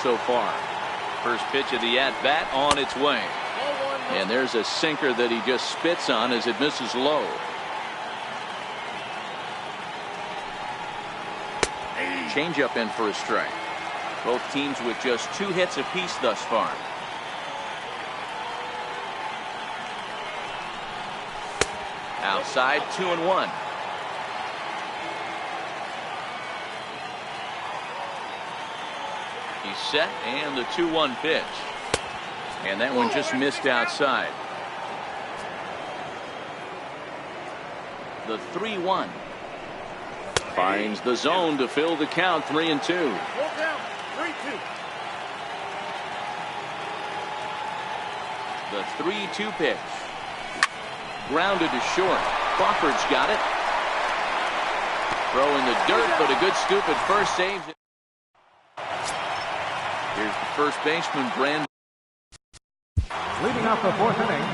so far. First pitch of the at-bat on its way. And there's a sinker that he just spits on as it misses low. Changeup in for a strike. Both teams with just 2 hits apiece thus far. Outside, 2-1. He's set, and the 2-1 pitch. And that one just missed outside. The 3-1. Finds the zone to fill the count, 3-2. The 3-2 pitch. Grounded to short. Crawford's got it. Throw in the dirt, but a good scoop at first saves it. Here's the first baseman, BraydenBurtch. Leading off the 4th inning,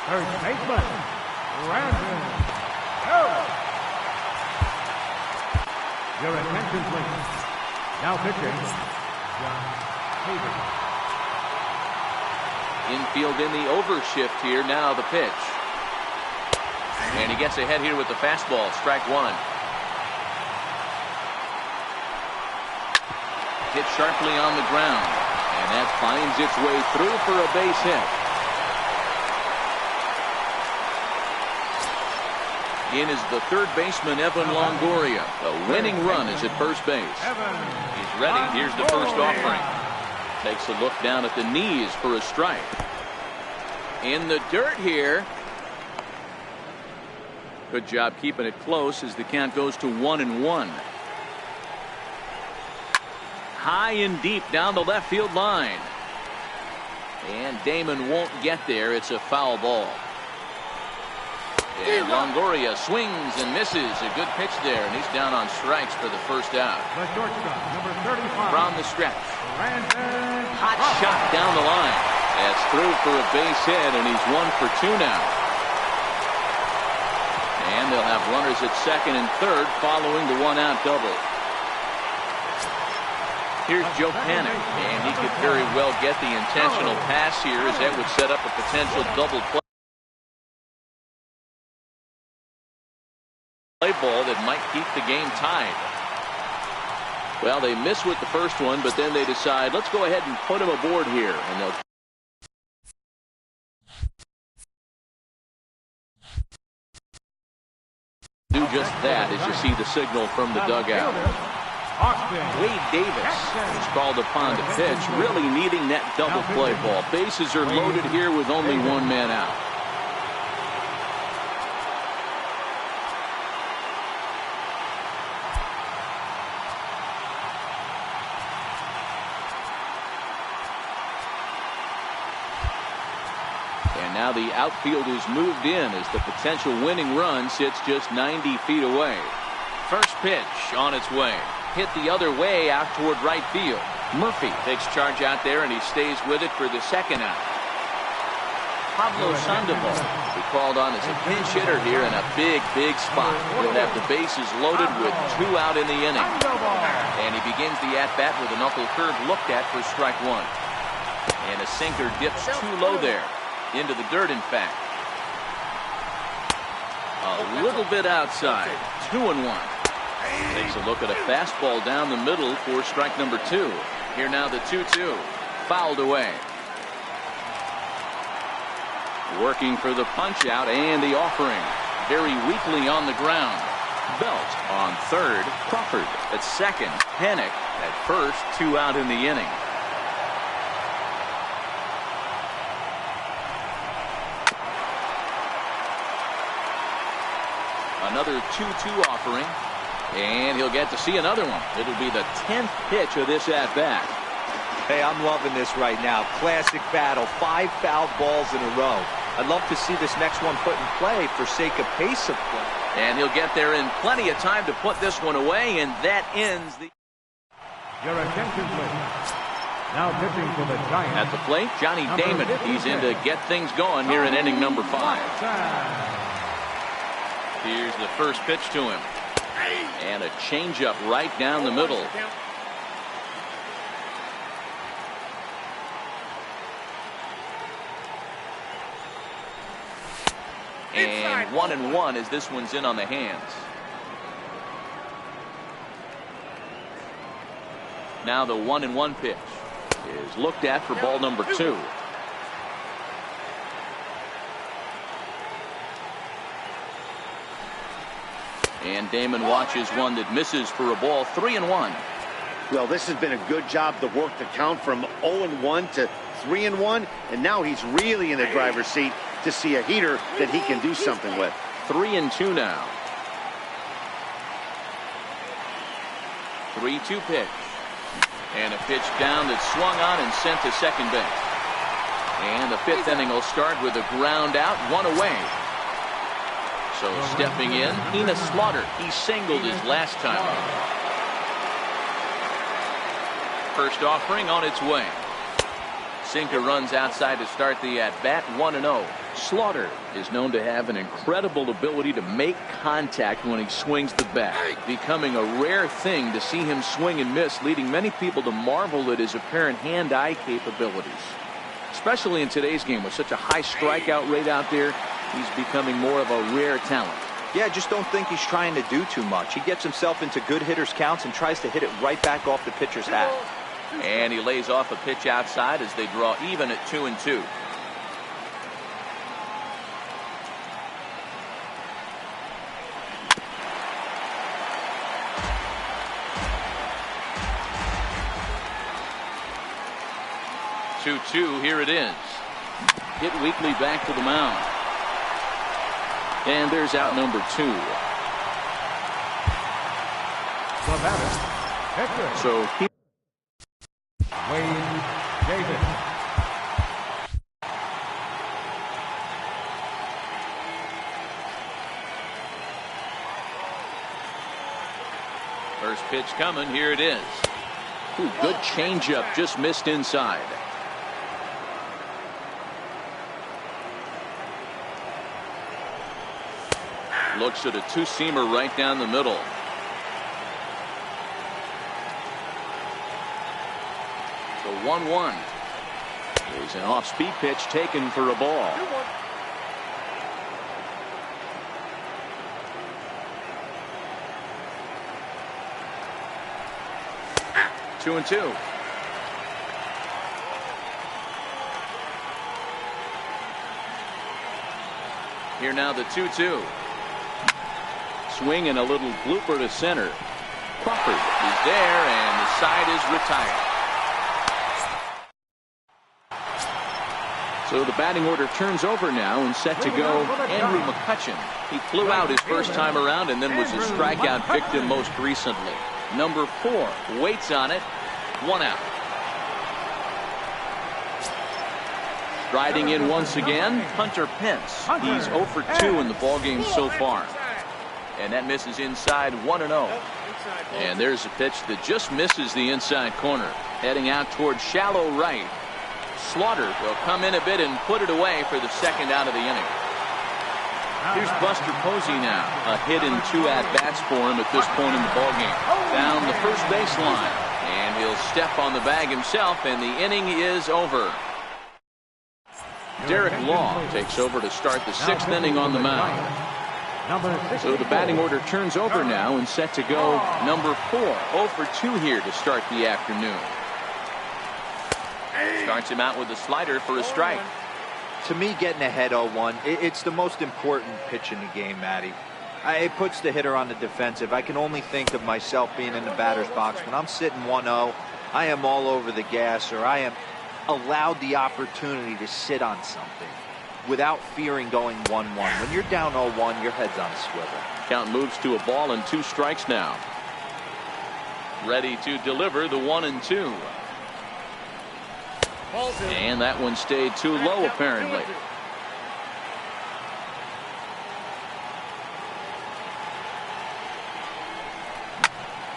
third baseman, Brandon. Your attention, please. Now pitching, John Hayden. Infield in the overshift here. Now the pitch. And he gets ahead here with the fastball. Strike 1. Hit sharply on the ground. And that finds its way through for a base hit. In is the third baseman, Evan Longoria. The winning run is at first base. He's ready. Here's the first offering. Takes a look down at the knees for a strike. In the dirt here. Good job keeping it close as the count goes to 1-1. High and deep down the left field line. And Damon won't get there. It's a foul ball. And Longoria swings and misses. A good pitch there, and he's down on strikes for the first out. The shortstop, number 35. From the stretch. Hot shot down the line. That's through for a base hit, and he's 1 for 2 now. And they'll have runners at second and third following the 1-out double. Here's Joe Panik, and he could very well get the intentional pass here, as that would set up a potential double play ball that might keep the game tied. Well, they miss with the first one, but then they decide, let's go ahead and put him aboard here, and they'll do just that as you see the signal from the dugout. Wade Davis is called upon to pitch, really needing that double play ball. Bases are loaded here with only 1 man out. And now the outfield is moved in as the potential winning run sits just 90 feet away. First pitch on its way. Hit the other way out toward right field. Murphy takes charge out there, and he stays with it for the second out. Pablo Sandoval will be called on as a pinch hitter here in a big spot. He'll have the bases loaded with 2 out in the inning. And he begins the at-bat with a knuckle curve looked at for strike 1. And a sinker dips too low there. Into the dirt, in fact. A little bit outside. 2-1. Takes a look at a fastball down the middle for strike number 2. Here now the 2-2. Fouled away. Working for the punch out and the offering. Very weakly on the ground. Belt on third. Crawford at second. Panik at first. 2 out in the inning. Another 2-2 offering. And he'll get to see another one. It'll be the 10th pitch of this at-bat. Hey, I'm loving this right now. Classic battle. 5 fouled balls in a row. I'd love to see this next one put in play for sake of pace of play. And he'll get there in plenty of time to put this one away, and that ends the... Your attention, please. Now pitching for the Giants. At the plate, Johnny Damon. He's in to get things going here in inning number 5. Here's the first pitch to him. And a changeup right down the middle. And 1-1 as this one's in on the hands. Now the 1-1 pitch is looked at for ball number 2. And Damon watches one that misses for a ball. 3-1. Well, this has been a good job to work the count from 0-1 to 3-1, and now he's really in the driver's seat to see a heater that he can do something with. 3-2 now. 3-2 pitch. And a pitch down that's swung on and sent to second base. And the 5th inning will start with a ground out, 1 away. So stepping in, Enos Slaughter. He singled his last time. First offering on its way. Sinker runs outside to start the at-bat, 1-0. Slaughter is known to have an incredible ability to make contact when he swings the bat, becoming a rare thing to see him swing and miss, leading many people to marvel at his apparent hand-eye capabilities. Especially in today's game with such a high strikeout rate out there, he's becoming more of a rare talent. Yeah, I just don't think he's trying to do too much. He gets himself into good hitters' counts and tries to hit it right back off the pitcher's hat. And he lays off a pitch outside as they draw even at 2-2. Here it is. Hit weakly back to the mound. And there's out number 2. The batter, Hector. So he Wayne Davis. first pitch coming. Here it is. Ooh, good changeup, just missed inside. Looks at a two-seamer right down the middle. So 1-1. Here's an off-speed pitch taken for a ball. Two and two. Here now the 2-2. Swing and a little blooper to center. Crawford is there, and the side is retired. So the batting order turns over now, and set to go Andrew McCutchen. He flew out his first time around and then was a strikeout victim most recently. Number 4 waits on it. 1 out. Striding in once again, Hunter Pence. He's 0 for 2 in the ballgame so far. And that misses inside, 1-0. And there's a pitch that just misses the inside corner. Heading out towards shallow right. Slaughter will come in a bit and put it away for the second out of the inning. Here's Buster Posey now. A hit in 2 at-bats for him at this point in the ballgame. Down the first baseline. And he'll step on the bag himself, and the inning is over. Derek Law takes over to start the 6th inning on the mound. So the batting order turns over now, and set to go number 4. 0 for 2 here to start the afternoon. Starts him out with a slider for a strike. To me, getting ahead 0-1, it's the most important pitch in the game, Matty. It puts the hitter on the defensive. I can only think of myself being in the batter's box. When I'm sitting 1-0, I am all over the gas, or I am allowed the opportunity to sit on something without fearing going 1-1. When you're down 0-1, your head's on a swivel. Count moves to a ball and 2 strikes now. Ready to deliver the 1-2. And that one stayed too low, apparently.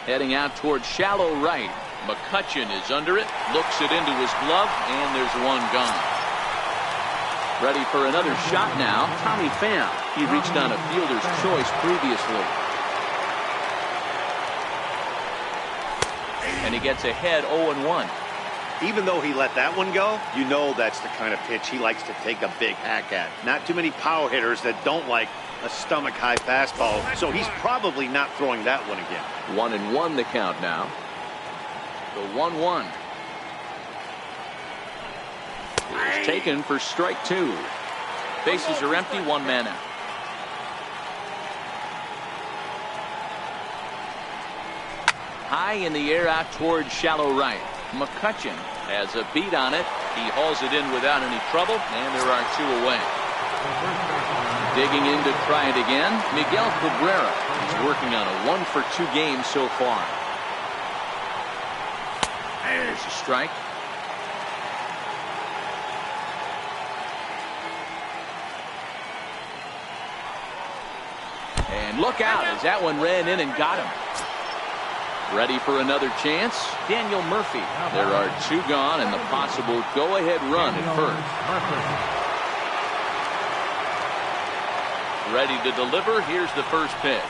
Heading out towards shallow right. McCutchen is under it, looks it into his glove, and there's one gone. Ready for another shot now, Tommy Pham. He reached on a fielder's choice previously. And he gets ahead 0-1. Even though he let that one go, you know that's the kind of pitch he likes to take a big hack at. Not too many power hitters that don't like a stomach-high fastball, so he's probably not throwing that one again. 1-1 the count now. The 1-1 is taken for strike 2. Bases are empty, 1 man out. High in the air out towards shallow right. McCutcheon has a beat on it. He hauls it in without any trouble, and there are 2 away. Digging in to try it again, Miguel Cabrera. He's working on a 1-for-2 game so far. There's a strike. And look out as that one ran in and got him. Ready for another chance, Daniel Murphy. There are 2 gone and the possible go-ahead run at first. Ready to deliver. Here's the first pitch.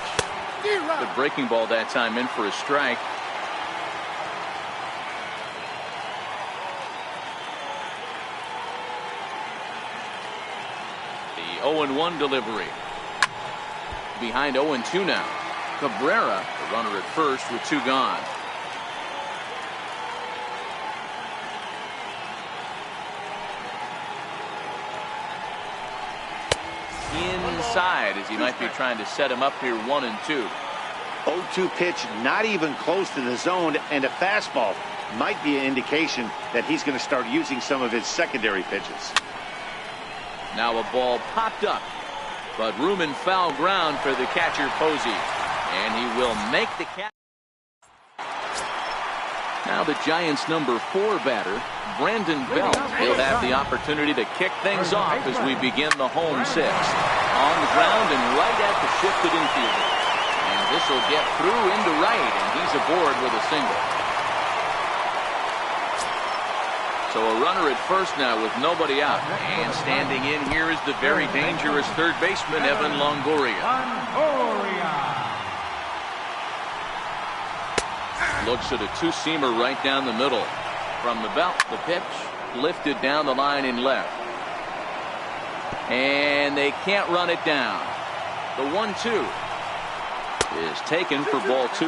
The breaking ball that time in for a strike. The 0-1 delivery. Behind 0-2 now. Cabrera, the runner at first with 2 gone. Inside as he might be trying to set him up here 1-2. 0-2 pitch, not even close to the zone, and a fastball might be an indication that he's going to start using some of his secondary pitches. Now a ball popped up, but room and foul ground for the catcher Posey. And he will make the catch. Now the Giants' number 4 batter, Brandon Belt. He'll have the opportunity to kick things off as we begin the home 6th. On the ground and right at the shifted infielder. And this will get through into right, and he's aboard with a single. So a runner at first now with nobody out. And standing in here is the very dangerous third baseman, Evan Longoria. Looks at a 2-seamer right down the middle. From the belt, the pitch lifted down the line in left. And they can't run it down. The 1-2 is taken for ball 2.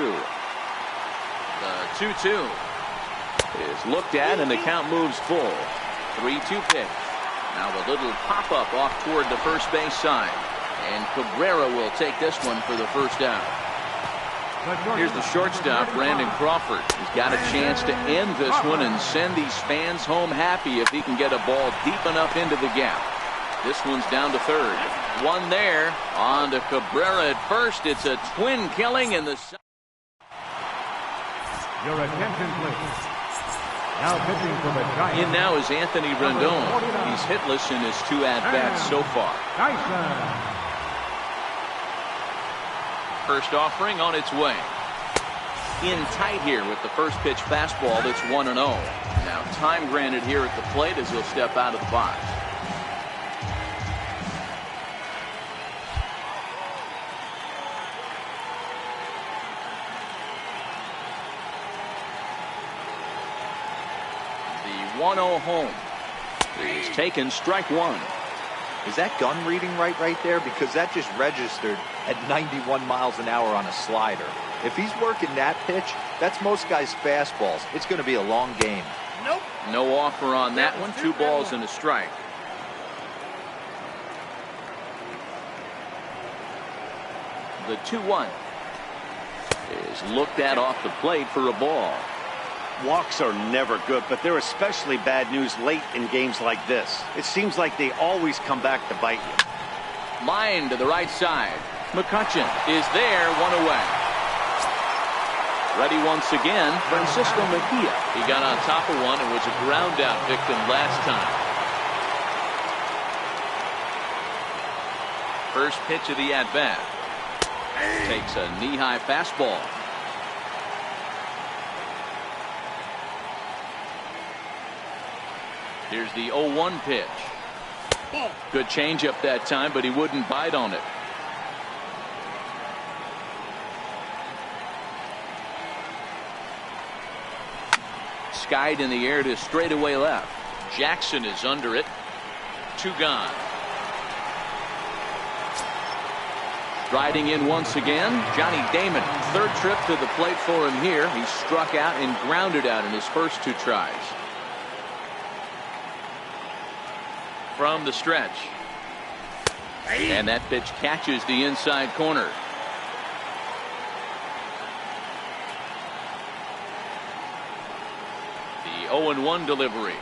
The 2-2 is looked at and the count moves full. 3-2 pitch. Now the little pop-up off toward the first base side. And Cabrera will take this one for the first out. Here's the shortstop, Brandon Crawford. He's got a chance to end this one and send these fans home happy if he can get a ball deep enough into the gap. This one's down to third. One there. On to Cabrera at first. It's a twin killing in the... Your attention, please. Now pitching for the Giants. In now is Anthony Rendon. He's hitless in his 2 at-bats so far. First offering on its way. In tight here with the first pitch fastball that's 1-0. Now time granted here at the plate as he'll step out of the box. The 1-0 home is taken, strike 1. Is that gun reading right there? Because that just registered at 91 miles an hour on a slider. If he's working that pitch, that's most guys' fastballs. It's going to be a long game. Nope. No offer on that one. 2 balls and a strike. The 2-1 is looked at off the plate for a ball. Walks are never good, but they're especially bad news late in games like this. It seems like they always come back to bite you. Line to the right side. McCutcheon is there, 1 away. Ready once again, Francisco Mejia. He got on top of one and was a ground out victim last time. First pitch of the at-bat. Takes a knee-high fastball. Here's the 0-1 pitch. Good changeup that time, but he wouldn't bite on it. Skied in the air to straightaway left. Jackson is under it. 2 gone. Striding in once again, Johnny Damon. Third trip to the plate for him here. He struck out and grounded out in his first 2 tries. From the stretch. And that pitch catches the inside corner. The 0-1 delivery.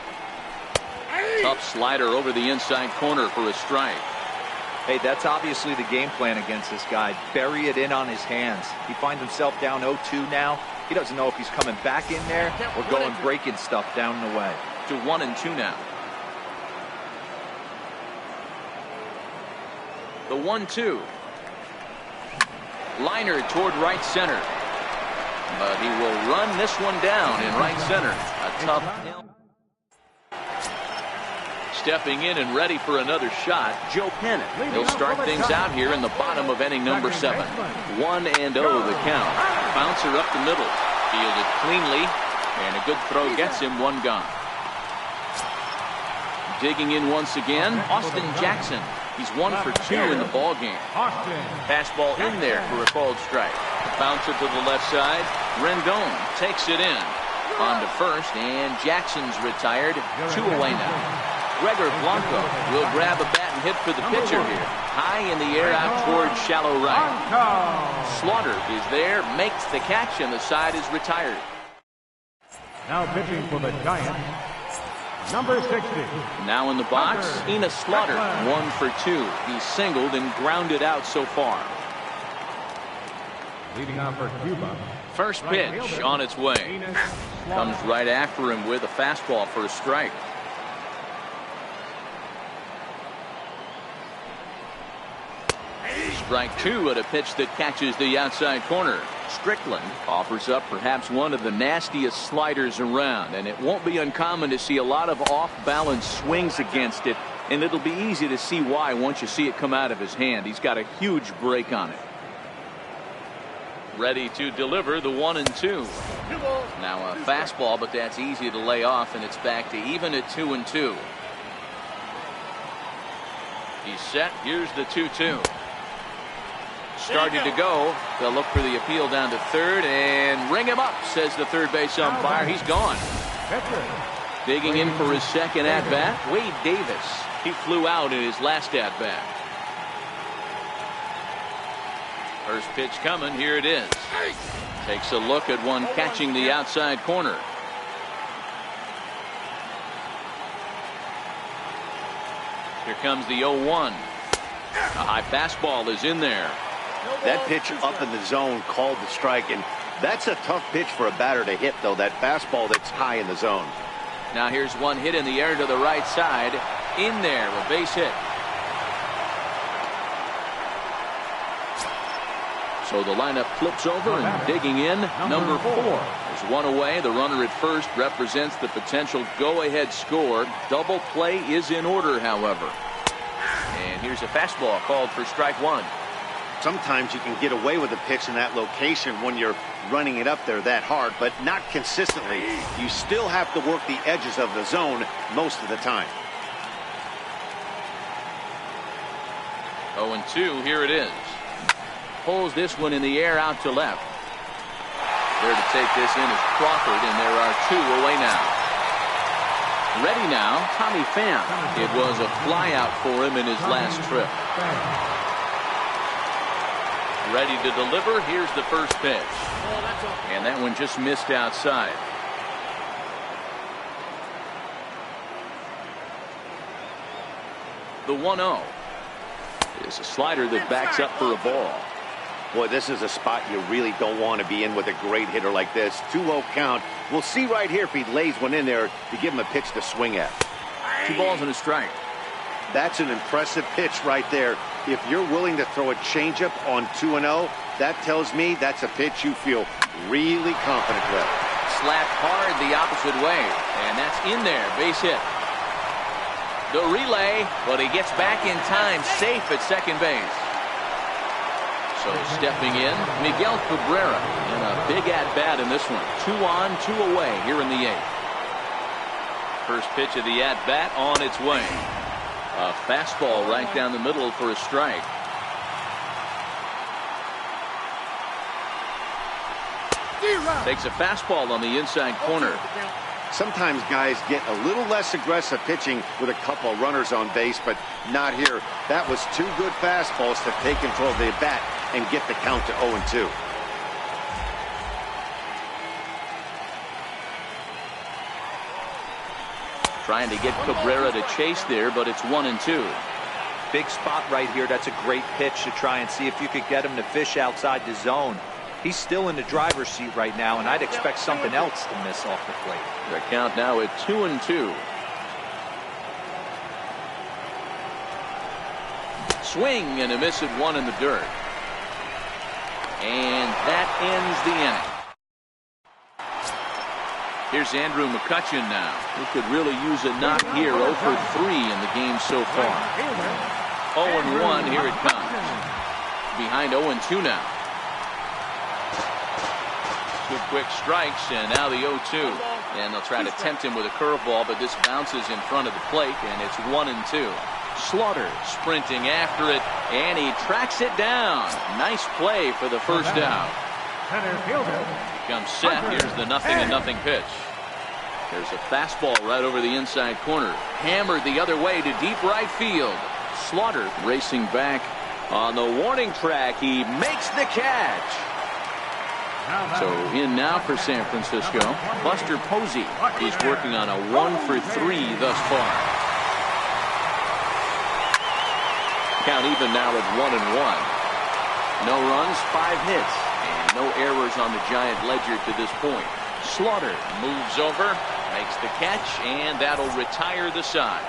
Tough slider over the inside corner for a strike. Hey, that's obviously the game plan against this guy. Bury it in on his hands. He finds himself down 0-2 now. He doesn't know if he's coming back in there or going breaking stuff down the way. To 1-2 now. The 1-2. Liner toward right center. But he will run this one down in right center. A tough hill. Stepping in and ready for another shot, Joe Pennant. He'll start things out here in the bottom of inning number 7. 1-0 the count. Bouncer up the middle. Fielded cleanly. And a good throw gets him 1 gone. Digging in once again, Austin Jackson. He's 1 for 2 in the ball game. Fastball in there for a called strike. Bouncer to the left side. Rendon takes it in. On to first, and Jackson's retired. 2 away now. Gregor Blanco will grab a bat and hit for the pitcher here. High in the air out towards shallow right. Slaughter is there, makes the catch, and the side is retired. Now pitching for the Giants, number 60. Now in the box, Enos Slaughter, 1 for 2. He's singled and grounded out so far. Leading off for Cuba. First pitch on its way. Comes right after him with a fastball for a strike. Strike 2 at a pitch that catches the outside corner. Strickland offers up perhaps one of the nastiest sliders around, and it won't be uncommon to see a lot of off-balance swings against it, and it'll be easy to see why once you see it come out of his hand. He's got a huge break on it. Ready to deliver the 1-2. Now a fastball, but that's easy to lay off, and it's back to even at 2-2. He's set. Here's the 2-2. Starting to go. They'll look for the appeal down to third and ring him up, says the third base umpire. He's gone. Digging in for his second at bat, Wade Davis. He flew out in his last at bat. First pitch coming. Here it is. Takes a look at one catching the outside corner. Here comes the 0-1. A high fastball is in there. That pitch up in the zone called the strike, and that's a tough pitch for a batter to hit, though, that fastball that's high in the zone. Now here's one hit in the air to the right side. In there, a base hit. So the lineup flips over and digging in, number 4. There's one away. The runner at first represents the potential go-ahead score. Double play is in order, however. And here's a fastball called for strike 1. Sometimes you can get away with a pitch in that location when you're running it up there that hard, but not consistently. You still have to work the edges of the zone most of the time. 0-2, here it is. Pulls this one in the air out to left. There to take this in is Crawford, and there are 2 away now. Ready now, Tommy Pham. It was a flyout for him in his last trip. Ready to deliver. Here's the first pitch. And that one just missed outside. The 1-0 is a slider that backs up for a ball. Boy, this is a spot you really don't want to be in with a great hitter like this. 2-0 count. We'll see right here if he lays one in there to give him a pitch to swing at. 2 balls and a strike. That's an impressive pitch right there. If you're willing to throw a changeup on 2-0, that tells me that's a pitch you feel really confident with. Slapped hard the opposite way, and that's in there. Base hit. The relay, but he gets back in time, safe at second base. So stepping in, Miguel Cabrera in a big at-bat in this one. 2 on, 2 away here in the 8th. First pitch of the at-bat on its way. A fastball right down the middle for a strike. Takes a fastball on the inside corner. Sometimes guys get a little less aggressive pitching with a couple of runners on base, but not here. That was two good fastballs to take control of the bat and get the count to 0-2. Trying to get Cabrera to chase there, but it's 1-2. Big spot right here. That's a great pitch to try and see if you could get him to fish outside the zone. He's still in the driver's seat right now, and I'd expect something else to miss off the plate. The count now at 2-2. Swing and a miss at one in the dirt. And that ends the inning. Here's Andrew McCutchen now, who could really use a knock here. 0 for 3 in the game so far. 0-1, here it comes. Behind 0-2 now. Two quick strikes, and now the 0-2. And they'll try to tempt him with a curveball, but this bounces in front of the plate, and it's 1-2. Slaughter sprinting after it, and he tracks it down. Nice play for the first out. Comes set. Here's the 0-0 pitch. There's a fastball right over the inside corner. Hammered the other way to deep right field. Slaughter racing back on the warning track. He makes the catch. So in now for San Francisco, Buster Posey. He's working on a 1 for 3 thus far. Count even now at 1-1. No runs, 5 hits, and no errors on the Giant ledger to this point. Slaughter moves over, makes the catch, and that'll retire the side.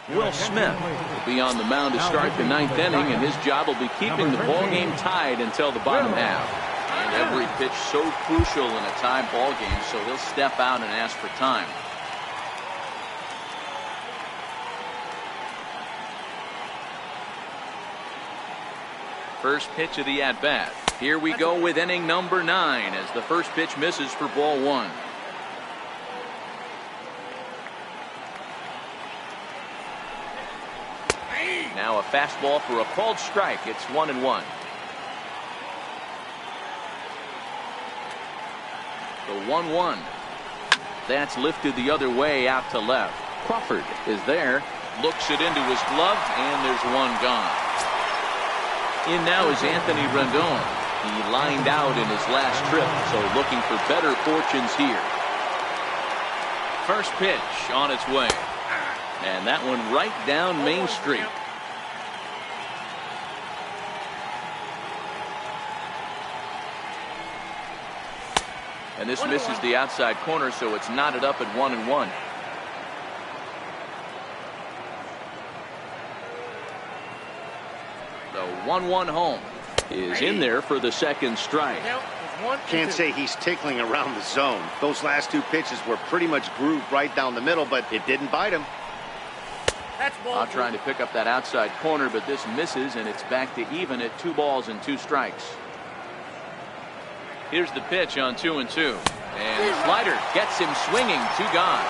Will Smith will be on the mound to start the 9th inning, and his job will be keeping the ball game tied until the bottom half. And every pitch so crucial in a tied ball game, so he'll step out and ask for time. First pitch of the at-bat. Here we go with inning number 9 as the first pitch misses for ball 1. Now a fastball for a called strike. It's 1-1. The 1-1. That's lifted the other way out to left. Crawford is there. Looks it into his glove, and there's one gone. In now is Anthony Rendon. He lined out in his last trip, so looking for better fortunes here. First pitch on its way. And that one right down Main Street. And this misses the outside corner, so it's knotted up at 1-1. The 1-1 home is in there for the second strike. Can't say he's tickling around the zone. Those last two pitches were pretty much grooved right down the middle, but it didn't bite him. Out trying to pick up that outside corner, but this misses, and it's back to even at 2 balls and 2 strikes. Here's the pitch on 2-2. And the slider gets him swinging. 2 gone.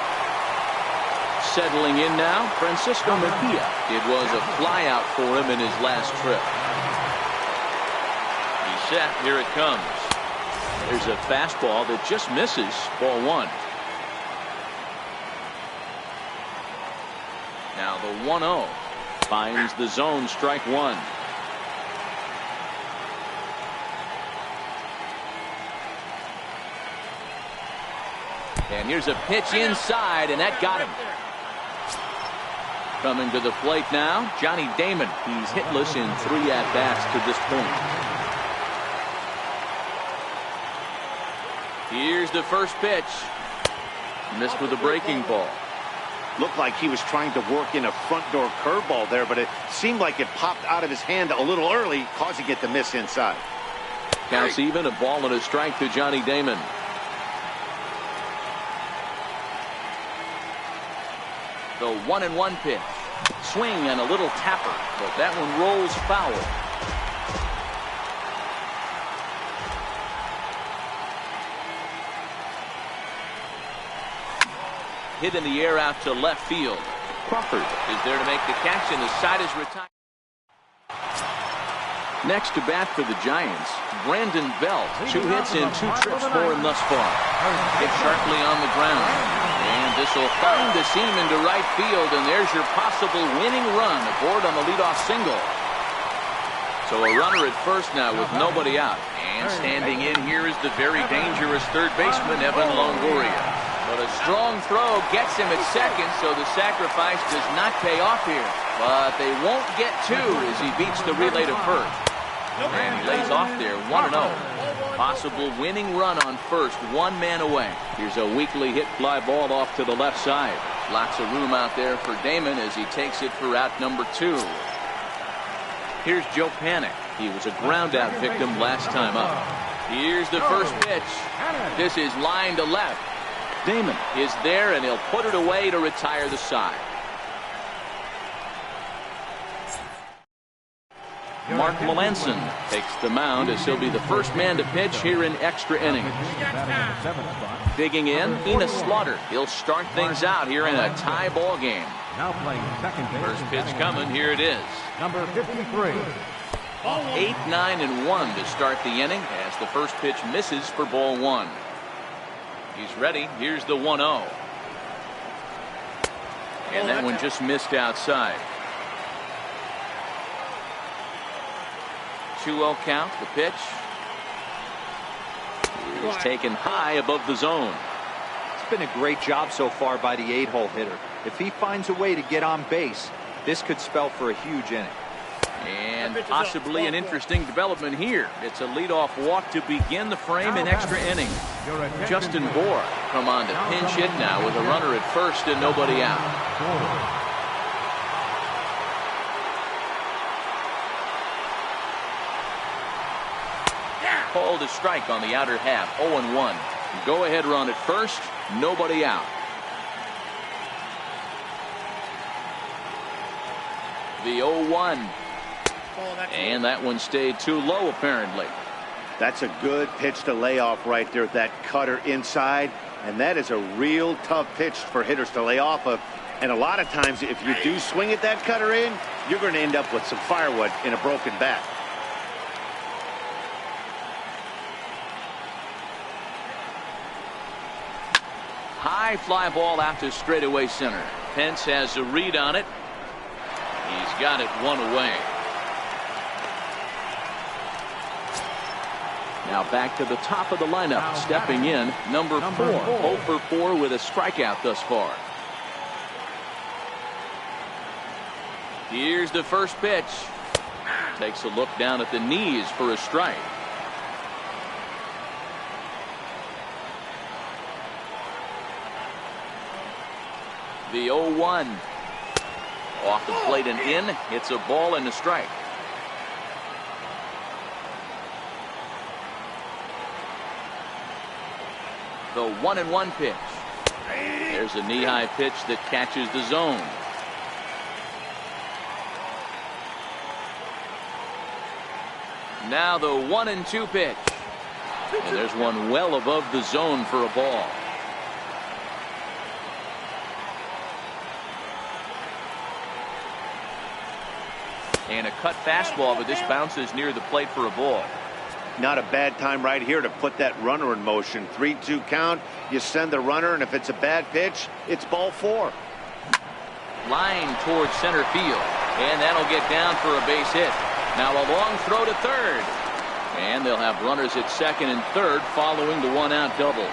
Settling in now, Francisco Mejia. It was a flyout for him in his last trip. He's set. Here it comes. There's a fastball that just misses. Ball 1. Now the 1-0 finds the zone. Strike 1. And here's a pitch inside, and that got him. Coming to the plate now, Johnny Damon. He's hitless in 3 at-bats to this point. Here's the first pitch. Missed with a breaking ball. Looked like he was trying to work in a front door curveball there, but it seemed like it popped out of his hand a little early, causing it to miss inside. Counts even, a ball and a strike to Johnny Damon. The 1-1 pitch. Swing and a little tapper, but that one rolls foul. Hit in the air out to left field. Crawford is there to make the catch, and the side is retired. Next to bat for the Giants, BraydenBurtch. 2 hits and 2 trips for him thus far. Hit sharply on the ground. And this will find the seam into right field, and there's your possible winning run aboard on the leadoff single. So a runner at first now with nobody out. And standing in here is the very dangerous third baseman, Evan Longoria. But a strong throw gets him at second, so the sacrifice does not pay off here. But they won't get 2 as he beats the relay to first. And he lays off there 1-0. Possible winning run on first, 1 man away. Here's a weakly hit fly ball off to the left side. Lots of room out there for Damon as he takes it for out number 2. Here's Joe Panik. He was a ground out victim last time up. Here's the first pitch. This is line to left. Damon is there, and he'll put it away to retire the side. Mark Melanson takes the mound as he'll be the first man to pitch here in extra innings. Digging in, Enos Slaughter. He'll start things out here in a tie ball game. Now playing second base. First pitch coming. Here it is. Number 53. 8, 9, and 1 to start the inning as the first pitch misses for ball 1. He's ready. Here's the 1-0. And that one just missed outside. 2-0 count. The pitch is taken high above the zone. It's been a great job so far by the 8-hole hitter. If he finds a way to get on base, this could spell for a huge inning. And possibly an interesting development here. It's a leadoff walk to begin the frame in extra innings. Justin Bour come on to pinch hit now with a runner at first and nobody out. Called a strike on the outer half. 0-1. Go ahead run at first. Nobody out. The 0-1. And that one stayed too low apparently. That's a good pitch to lay off right there. That cutter inside. And that is a real tough pitch for hitters to lay off of. And a lot of times if you do swing at that cutter in, you're going to end up with some firewood in a broken bat. High fly ball out to straightaway center. Pence has a read on it. He's got it 1 away. Now back to the top of the lineup. Stepping in, number 4. 0 for 4 with a strikeout thus far. Here's the first pitch. Takes a look down at the knees for a strike. The 0-1. Off the plate and in. It's a ball and a strike. The 1-1 pitch. There's a knee-high pitch that catches the zone. Now the 1-2 pitch. And there's one well above the zone for a ball. And a cut fastball, but this bounces near the plate for a ball. Not a bad time right here to put that runner in motion. 3-2 count. You send the runner, and if it's a bad pitch, it's ball 4. Line towards center field. And that'll get down for a base hit. Now a long throw to third. And they'll have runners at second and third following the 1-out double.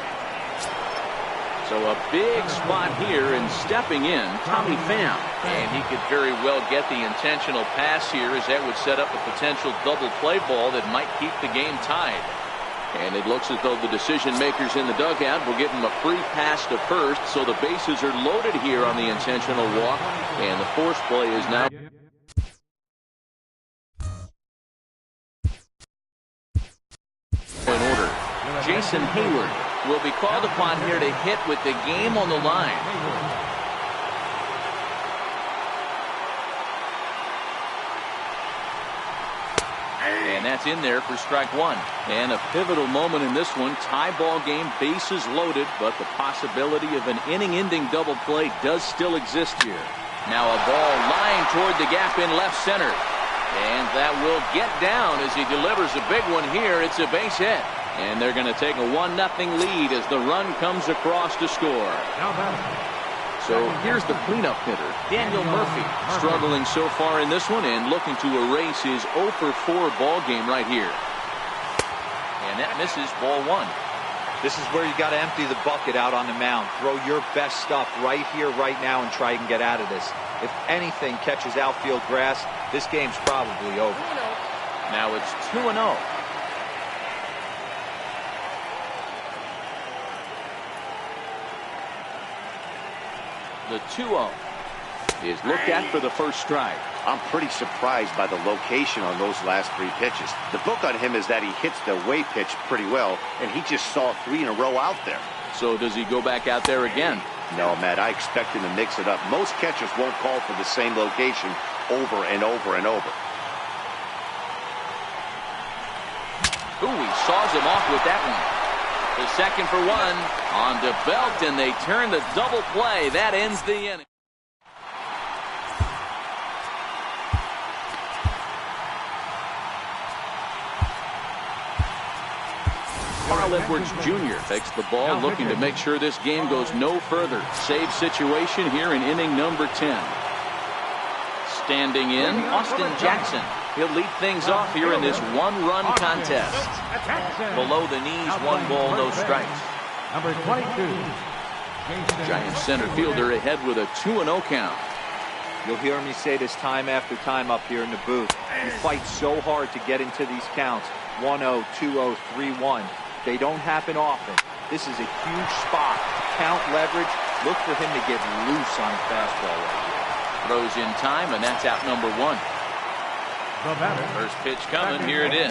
So a big spot here, and stepping in, Tommy Pham. And he could very well get the intentional pass here, as that would set up a potential double play ball that might keep the game tied. And it looks as though the decision makers in the dugout will give him a free pass to first, so the bases are loaded here on the intentional walk, and the force play is now in order. Jason Hayward will be called upon here to hit with the game on the line. And that's in there for strike 1. And a pivotal moment in this one. Tie ball game, bases loaded, but the possibility of an inning-ending double play does still exist here. Now a ball lined toward the gap in left center. And that will get down as he delivers a big one here. It's a base hit. And they're going to take a 1-0 lead as the run comes across to score. So here's the cleanup hitter, Daniel Murphy, struggling so far in this one and looking to erase his 0 for 4 ball game right here. And that misses, ball 1. This is where you got to empty the bucket out on the mound. Throw your best stuff right here, right now, and try and get out of this. If anything catches outfield grass, this game's probably over. Now it's 2-0. The 2-0 is looked at for the first strike. I'm pretty surprised by the location on those last 3 pitches. The book on him is that he hits the away pitch pretty well, and he just saw 3 in a row out there. So does he go back out there again? No, Matt, I expect him to mix it up. Most catchers won't call for the same location over and over and over. Ooh, he saws him off with that one. The second for 1 on to Belt, and they turn the double play. That ends the inning. Carl Edwards Jr. takes the ball, looking to make sure this game goes no further. Save situation here in inning number 10. Standing in, Austin Jackson. He'll lead things off here in this 1-run contest. Below the knees, 1 ball, no strikes. Number 22. Giant center fielder ahead with a 2-0 count. You'll hear me say this time after time up here in the booth. You fight so hard to get into these counts. 1-0, 2-0, 3-1. They don't happen often. This is a huge spot. Count leverage. Look for him to get loose on a fastball right here. Throws in time, and that's out number 1. First pitch coming. Here it is.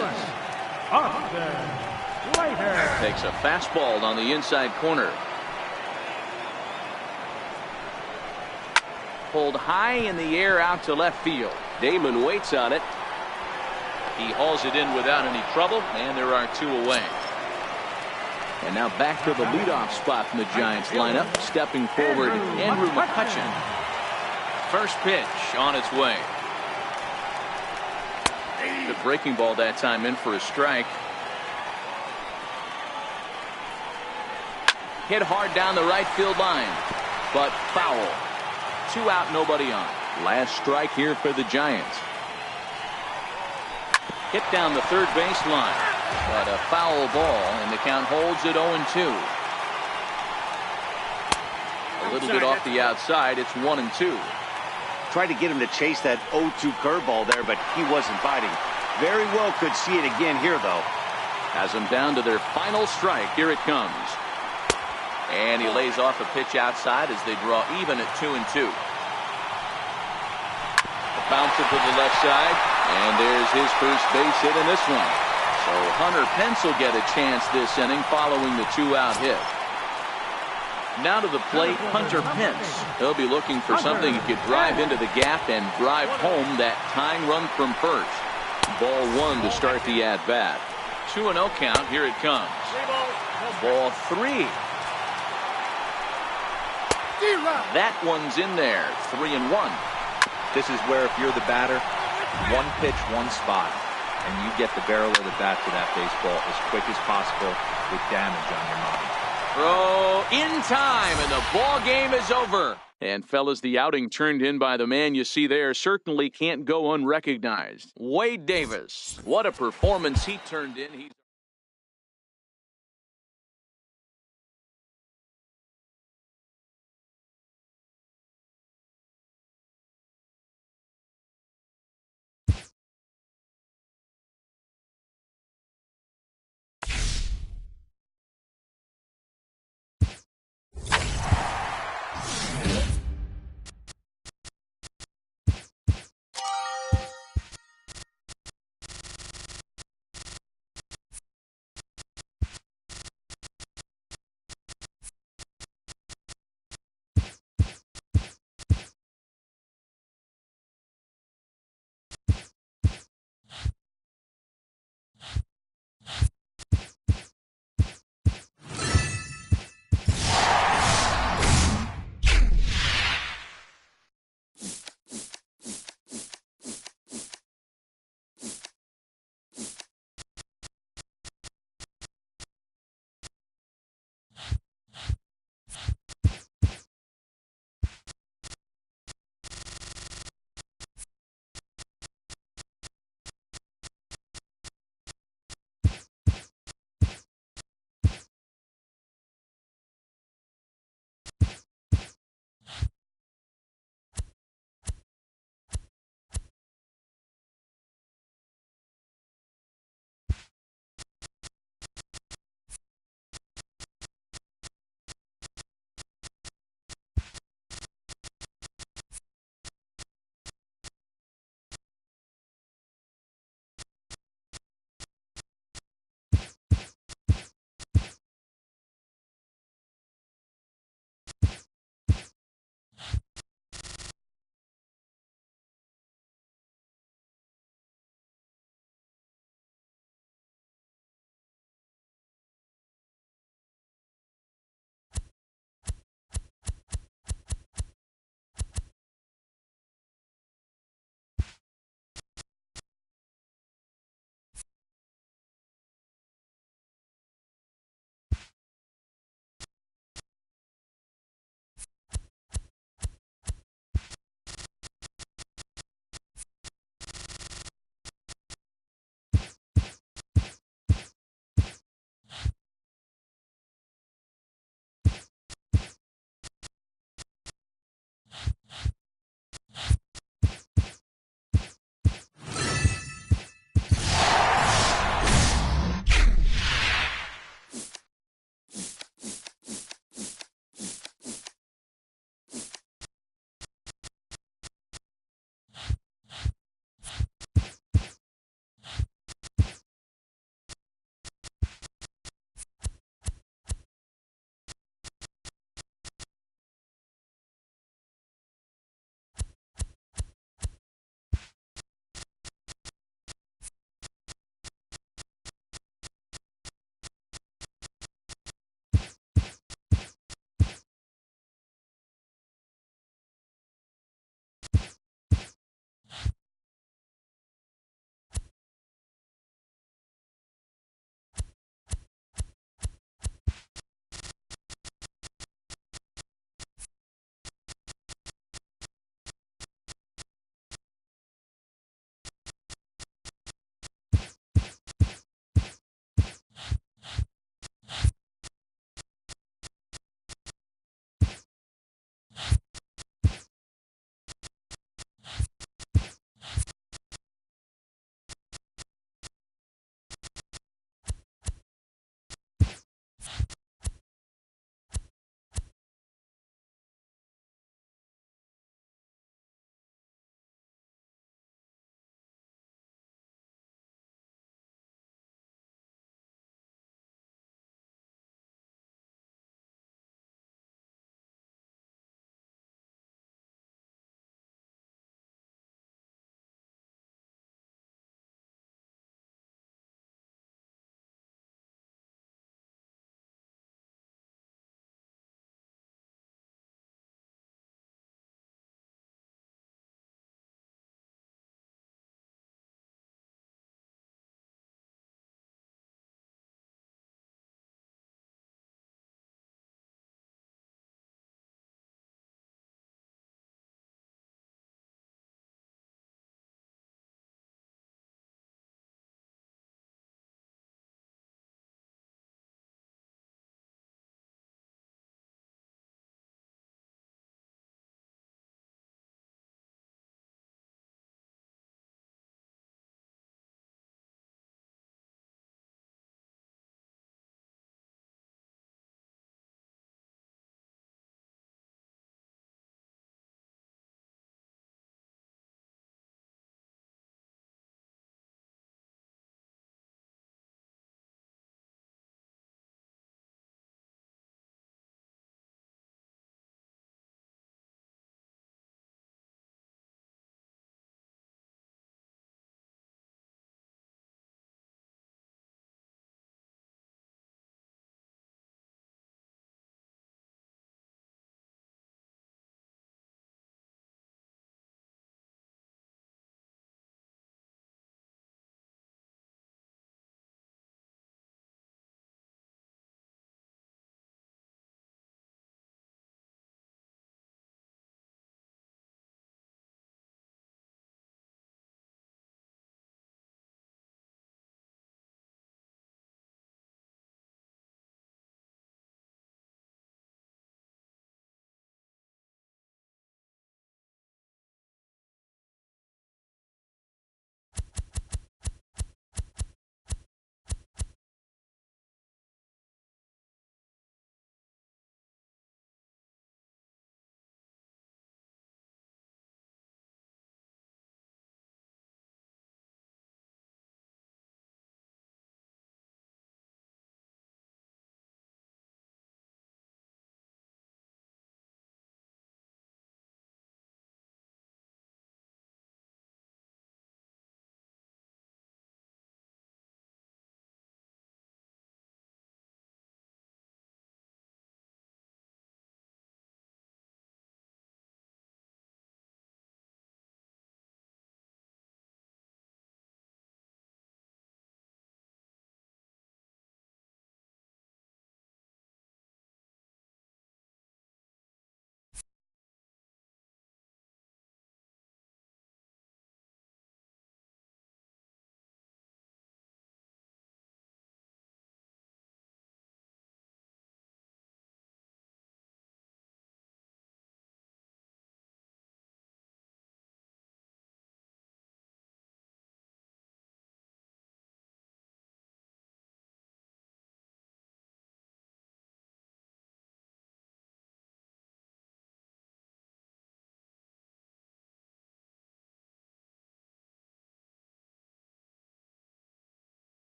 Takes a fastball on the inside corner. Pulled high in the air out to left field. Damon waits on it. He hauls it in without any trouble, and there are 2 away. And now back to the leadoff spot from the Giants lineup. Stepping forward, Andrew McCutchen. First pitch on its way. The breaking ball that time in for a strike. Hit hard down the right field line, but foul. 2 out, nobody on. Last strike here for the Giants. Hit down the third baseline, but a foul ball, and the count holds at 0-2. A little bit off the outside. It's 1-2. Tried to get him to chase that 0-2 curveball there, but he wasn't biting. Very well could see it again here, though. Has them down to their final strike. Here it comes. And he lays off a pitch outside as they draw even at 2-2. Bounce it to the left side, and there's his first base hit in this one. So Hunter Pence will get a chance this inning following the 2-out hit. Now to the plate, Hunter Pence. He'll be looking for something he could drive into the gap and drive home that tying run from first. Ball 1 to start the at-bat. 2-0 count. Here it comes. Ball 3. That one's in there. 3-1. This is where if you're the batter, 1 pitch, 1 spot, and you get the barrel of the bat to that baseball as quick as possible with damage on your mind. Throw in time, and the ball game is over. And fellas, the outing turned in by the man you see there certainly can't go unrecognized. Wade Davis. What a performance he turned in.